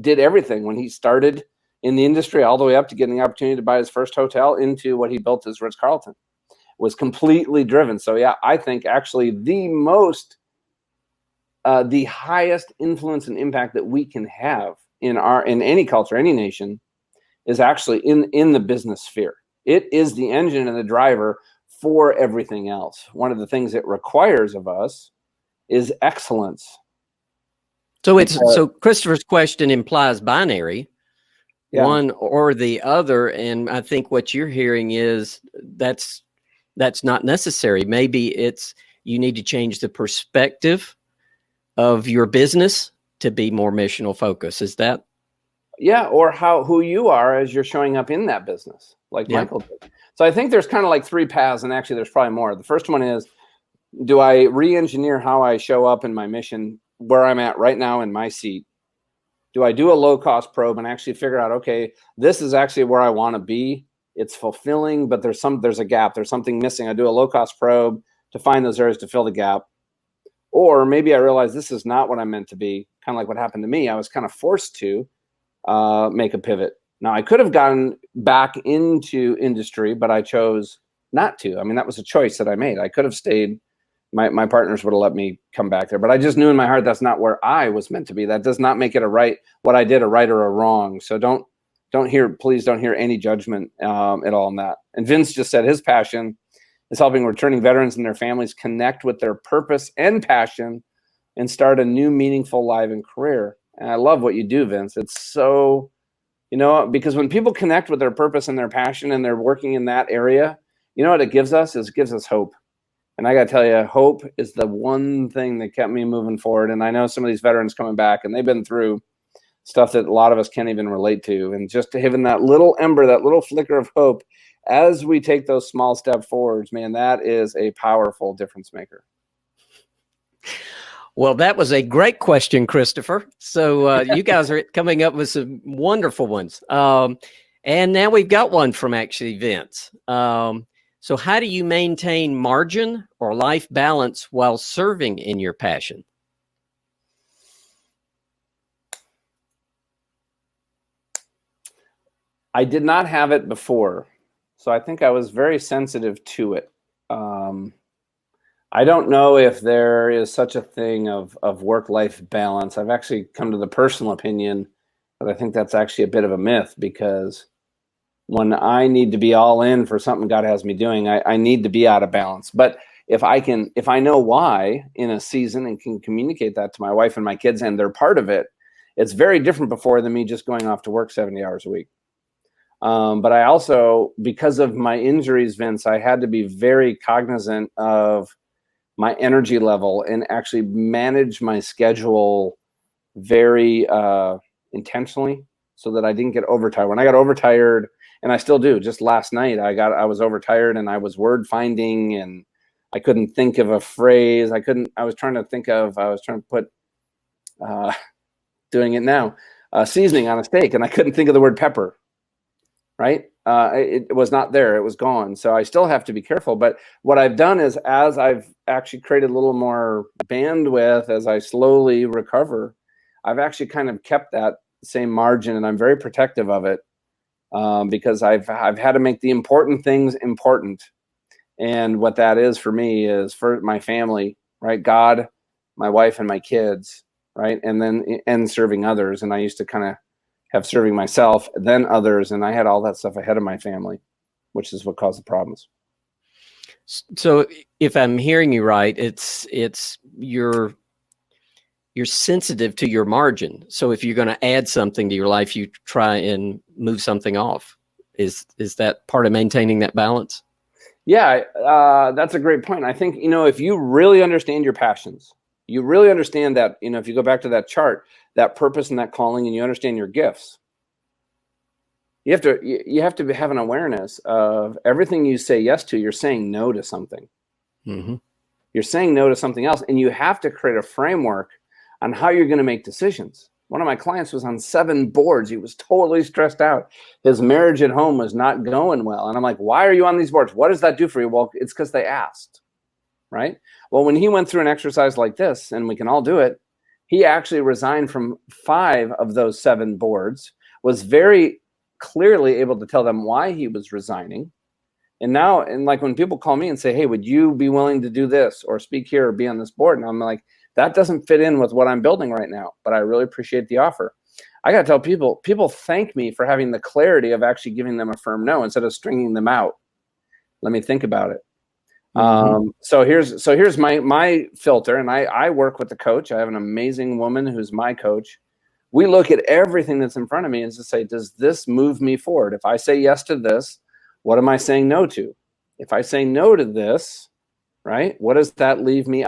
did everything when he started in the industry, all the way up to getting the opportunity to buy his first hotel, into what he built as Ritz-Carlton. Was completely driven. So yeah, I think actually the highest influence and impact that we can have in any culture, any nation, is actually in the business sphere. It is the engine and the driver for everything else. One of the things it requires of us is excellence. So Christopher's question implies binary, one or the other, and I think what you're hearing is that's not necessary. Maybe it's you need to change the perspective of your business to be more missional focused. Is that? Yeah, or who you are as you're showing up in that business, like Michael did. So I think there's kind of like 3 paths, and actually there's probably more. The first one is, do I re-engineer how I show up in my mission where I'm at right now in my seat? Do I do a low-cost probe and actually figure out, okay, this is actually where I want to be. It's fulfilling, but there's a gap. There's something missing. I do a low-cost probe to find those areas to fill the gap. Or maybe I realize this is not what I'm meant to be, kind of like what happened to me. I was kind of forced to make a pivot. Now, I could have gotten back into industry, but I chose not to. I mean, that was a choice that I made. I could have stayed. My partners would have let me come back there, but I just knew in my heart that's not where I was meant to be. That does not make it what I did a right or a wrong. So please don't hear any judgment at all on that. And Vince just said his passion is helping returning veterans and their families connect with their purpose and passion and start a new meaningful life and career. And I love what you do, Vince. It's so, because when people connect with their purpose and their passion and they're working in that area, you know what it gives us? It gives us hope. And I got to tell you, hope is the one thing that kept me moving forward. And I know some of these veterans coming back, and they've been through stuff that a lot of us can't even relate to. And just to having that little ember, that little flicker of hope as we take those small step forwards, man, that is a powerful difference maker. Well, that was a great question, Christopher. So you guys are coming up with some wonderful ones. And now we've got one from actually Vince. So how do you maintain margin or life balance while serving in your passion? I did not have it before, so I think I was very sensitive to it. I don't know if there is such a thing of work-life balance. I've actually come to the personal opinion that I think that's actually a bit of a myth, because when I need to be all in for something God has me doing, I need to be out of balance. But if I know why in a season and can communicate that to my wife and my kids, and they're part of it, it's very different before than me just going off to work 70 hours a week. But I also, because of my injuries, Vince, I had to be very cognizant of my energy level and actually manage my schedule very intentionally so that I didn't get overtired. When I got overtired, and I still do, just last night, I was overtired and I was word finding and I couldn't think of a phrase. I was trying to put, doing it now, seasoning on a steak, and I couldn't think of the word pepper. Right? It was not there. It was gone. So I still have to be careful. But what I've done is, as I've actually created a little more bandwidth as I slowly recover, I've actually kind of kept that same margin, and I'm very protective of it because I've had to make the important things important. And what that is for me is for my family, right? God, my wife, and my kids, right? And serving others. And I used to kind of have serving myself, then others, and I had all that stuff ahead of my family, which is what caused the problems. So if I'm hearing you right, it's you're sensitive to your margin. So if you're going to add something to your life, you try and move something off. Is that part of maintaining that balance? Yeah, that's a great point. I think, if you really understand your passions, you really understand that, if you go back to that chart, that purpose and that calling, and you understand your gifts, you have to have an awareness of everything you say yes to, you're saying no to something. Mm-hmm. You're saying no to something else, and you have to create a framework on how you're going to make decisions. One of my clients was on 7 boards. He was totally stressed out. His marriage at home was not going well. And I'm like, why are you on these boards? What does that do for you? Well, it's because they asked, right? Well, when he went through an exercise like this, and we can all do it, he actually resigned from 5 of those 7 boards, was very clearly able to tell them why he was resigning. And now, like when people call me and say, hey, would you be willing to do this or speak here or be on this board? And I'm like, that doesn't fit in with what I'm building right now, but I really appreciate the offer. I got to tell people thank me for having the clarity of actually giving them a firm no instead of stringing them out. Let me think about it. Mm-hmm. So here's my filter, and I work with the coach. I have an amazing woman who's my coach. We look at everything that's in front of me and just say, does this move me forward? If I say yes to this, what am I saying no to? If I say no to this, right, what does that leave me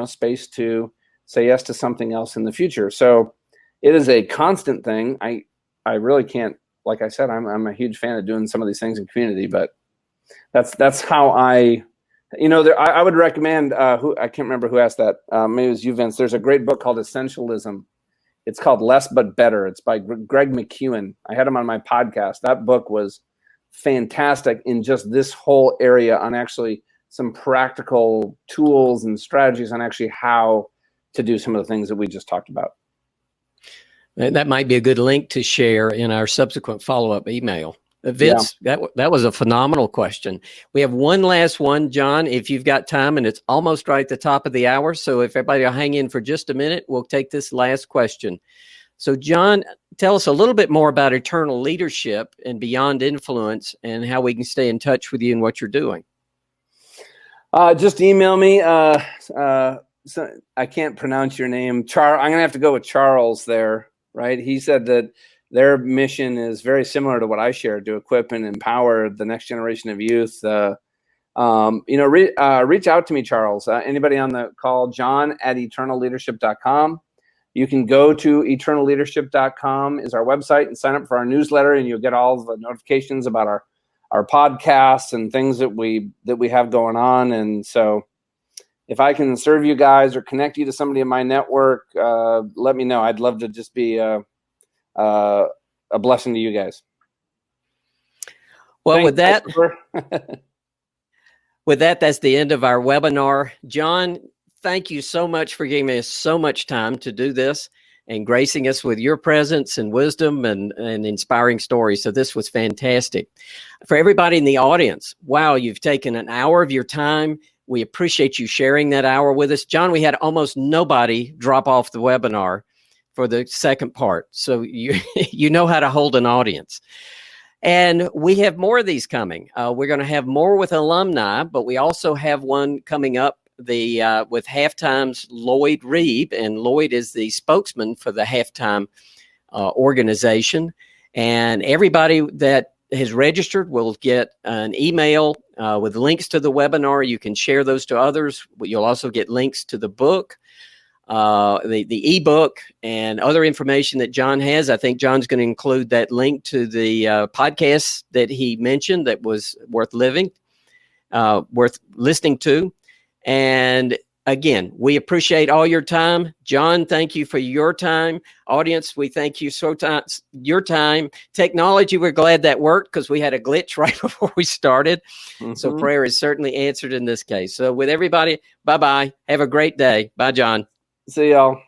space to say yes to something else in the future? So it is a constant thing. I really can't, like I said, I'm a huge fan of doing some of these things in community, but that's how I would recommend, I can't remember who asked that. Maybe it was you, Vince. There's a great book called Essentialism. It's called Less But Better. It's by Greg McKeown. I had him on my podcast. That book was fantastic in just this whole area on actually some practical tools and strategies on actually how to do some of the things that we just talked about. That might be a good link to share in our subsequent follow-up email. Vince, yeah. That was a phenomenal question. We have one last one, John, if you've got time, and it's almost right at the top of the hour. So if everybody will hang in for just a minute, we'll take this last question. So John, tell us a little bit more about Eternal Leadership and Beyond Influence and how we can stay in touch with you and what you're doing. Just email me. So I can't pronounce your name. I'm going to have to go with Charles there, right? He said that their mission is very similar to what I shared, to equip and empower the next generation of youth. Reach out to me, Charles. Anybody on the call, john@eternalleadership.com. You can go to eternalleadership.com is our website and sign up for our newsletter, and you'll get all the notifications about our podcasts and things that we have going on. And so if I can serve you guys or connect you to somebody in my network, let me know. I'd love to just be a blessing to you guys. Well, with that, that's the end of our webinar. John, thank you so much for giving us so much time to do this and gracing us with your presence and wisdom and inspiring stories. So this was fantastic. For everybody in the audience, wow, you've taken an hour of your time. We appreciate you sharing that hour with us. John, we had almost nobody drop off the webinar for the second part. So you know how to hold an audience. And we have more of these coming. We're going to have more with alumni, but we also have one coming up with Halftime's Lloyd Reeb, and Lloyd is the spokesman for the Halftime organization. And everybody that has registered will get an email with links to the webinar. You can share those to others. You'll also get links to the book, the ebook, and other information that John has. I think John's going to include that link to the podcast that he mentioned that was worth listening to. And again, we appreciate all your time. John, thank you for your time. Audience, we thank you your time. Technology, we're glad that worked because we had a glitch right before we started. Mm-hmm. So prayer is certainly answered in this case. So with everybody, bye-bye. Have a great day. Bye, John. See y'all.